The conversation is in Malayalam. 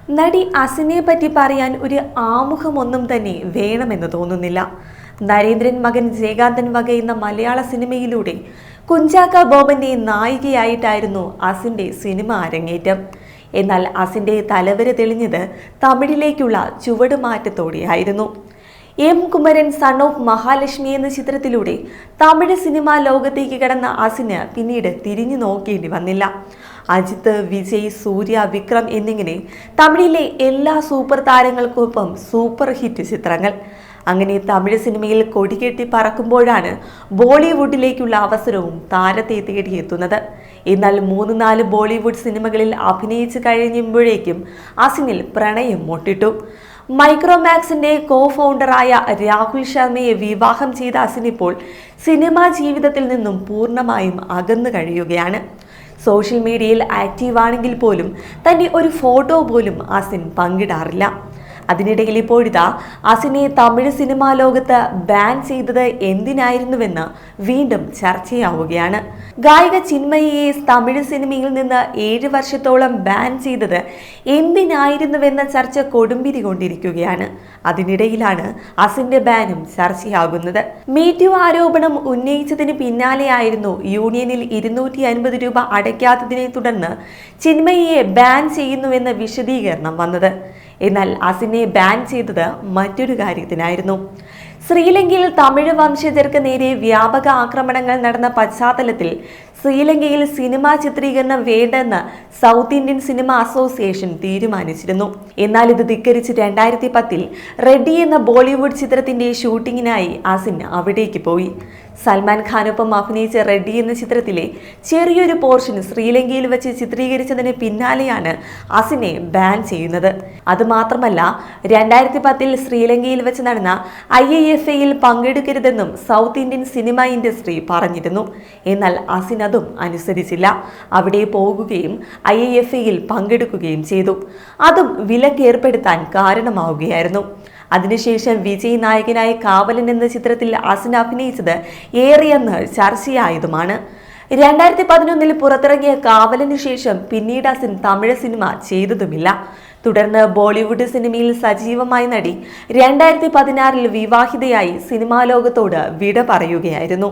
നടി അസിനെ പറ്റി പറയാൻ ഒരു ആമുഖമൊന്നും തന്നെ വേണമെന്ന് തോന്നുന്നില്ല. നരേന്ദ്രൻ മകൻ ജയകാന്തൻ വകയുന്ന മലയാള സിനിമയിലൂടെ കുഞ്ചാക്ക ബോബന്റെ നായികയായിട്ടായിരുന്നു അസിന്റെ സിനിമ അരങ്ങേറ്റം. എന്നാൽ അസിന്റെ തലവര തെളിഞ്ഞത് തമിഴിലേക്കുള്ള ചുവടുമാറ്റത്തോടെയായിരുന്നു. M Kumaran son of Mahalakshmi എന്ന ചിത്രത്തിലൂടെ തമിഴ് സിനിമാ ലോകത്തേക്ക് കടന്ന അസിന് പിന്നീട് തിരിഞ്ഞു നോക്കേണ്ടി വന്നില്ല. അജിത്ത്, വിജയ്, സൂര്യ, വിക്രം എന്നിങ്ങനെ തമിഴിലെ എല്ലാ സൂപ്പർ താരങ്ങൾക്കൊപ്പം സൂപ്പർ ഹിറ്റ് ചിത്രങ്ങൾ. അങ്ങനെ തമിഴ് സിനിമയിൽ കൊടികെട്ടി പറക്കുമ്പോഴാണ് ബോളിവുഡിലേക്കുള്ള അവസരവും താരത്തെ തേടിയെത്തുന്നത്. എന്നാൽ 3-4 ബോളിവുഡ് സിനിമകളിൽ അഭിനയിച്ചു കഴിയുമ്പോഴേക്കും അസിനിൽ പ്രണയം മൊട്ടിട്ടു. മൈക്രോമാക്സിന്റെ കോ ഫൗണ്ടറായ രാഹുൽ ശർമ്മയെ വിവാഹം ചെയ്ത അസിനിപ്പോൾ സിനിമാ ജീവിതത്തിൽ നിന്നും പൂർണ്ണമായും അകന്നു കഴിയുകയാണ്. സോഷ്യൽ മീഡിയയിൽ ആക്റ്റീവാണെങ്കിൽ പോലും തന്റെ ഒരു ഫോട്ടോ പോലും അസിൻ പങ്കിടാറില്ല. അതിനിടയിൽ ഇപ്പോഴിതാ അസിനെ തമിഴ് സിനിമാ ലോകത്ത് ബാൻ ചെയ്തത് എന്തിനായിരുന്നുവെന്ന് വീണ്ടും ചർച്ചയാവുകയാണ്. ഗായിക ചിന്മയിയെ തമിഴ് സിനിമയിൽ നിന്ന് 7 വർഷത്തോളം ബാൻ ചെയ്തത് എന്തിനായിരുന്നുവെന്ന ചർച്ച കൊടുമ്പിരി കൊണ്ടിരിക്കുകയാണ്. അതിനിടയിലാണ് അസിന്റെ ബാനും ചർച്ചയാകുന്നത്. മീറ്റു ആരോപണം ഉന്നയിച്ചതിന് പിന്നാലെയായിരുന്നു യൂണിയനിൽ 250 രൂപ അടയ്ക്കാത്തതിനെ തുടർന്ന് ചിന്മയിയെ ബാൻ ചെയ്യുന്നുവെന്ന വിശദീകരണം വന്നത്. എന്നാൽ അസിനെ ബാൻ ചെയ്തത് മറ്റൊരു കാര്യത്തിനായിരുന്നു. ശ്രീലങ്കയിൽ തമിഴ് വംശജർക്ക് നേരെ വ്യാപക ആക്രമണങ്ങൾ നടന്ന പശ്ചാത്തലത്തിൽ ശ്രീലങ്കയിൽ സിനിമാ ചിത്രീകരണം വേണ്ടെന്ന് സൗത്ത് ഇന്ത്യൻ സിനിമ അസോസിയേഷൻ തീരുമാനിച്ചിരുന്നു. എന്നാൽ ഇത് ധിക്കരിച്ച് 2010 റെഡ്ഡി എന്ന ബോളിവുഡ് ചിത്രത്തിന്റെ ഷൂട്ടിങ്ങിനായി അസിൻ അവിടേക്ക് പോയി. സൽമാൻ ഖാനൊപ്പം അഭിനയിച്ച റെഡ്ഡി എന്ന ചിത്രത്തിലെ ചെറിയൊരു പോർഷൻ ശ്രീലങ്കയിൽ വെച്ച് ചിത്രീകരിച്ചതിന് പിന്നാലെയാണ് അസിനെ ബാൻ ചെയ്യുന്നത്. അതുമാത്രമല്ല, 2010 ശ്രീലങ്കയിൽ വെച്ച് നടന്ന IIFAയിൽ പങ്കെടുക്കരുതെന്നും സൗത്ത് ഇന്ത്യൻ സിനിമ ഇൻഡസ്ട്രി പറഞ്ഞിരുന്നു. എന്നാൽ അസിൻ അതും അനുസരിച്ചില്ല. അവിടെ പോകുകയും IIFAയിൽ പങ്കെടുക്കുകയും ചെയ്തു. അതും വിലക്കേർപ്പെടുത്താൻ കാരണമാവുകയായിരുന്നു. അതിനുശേഷം വിജയ് നായകനായ കാവലൻ എന്ന ചിത്രത്തിൽ അസിൻ അഭിനയിച്ചത് ഏറെയെന്ന് ചർച്ചയായതുമാണ്. 2011 പുറത്തിറങ്ങിയ കാവലിനു ശേഷം പിന്നീട് അസിൻ തമിഴ് സിനിമ ചെയ്തതുമില്ല. തുടർന്ന് ബോളിവുഡ് സിനിമയിൽ സജീവമായ നടി 2016 വിവാഹിതയായി സിനിമാ ലോകത്തോട് വിട പറയുകയായിരുന്നു.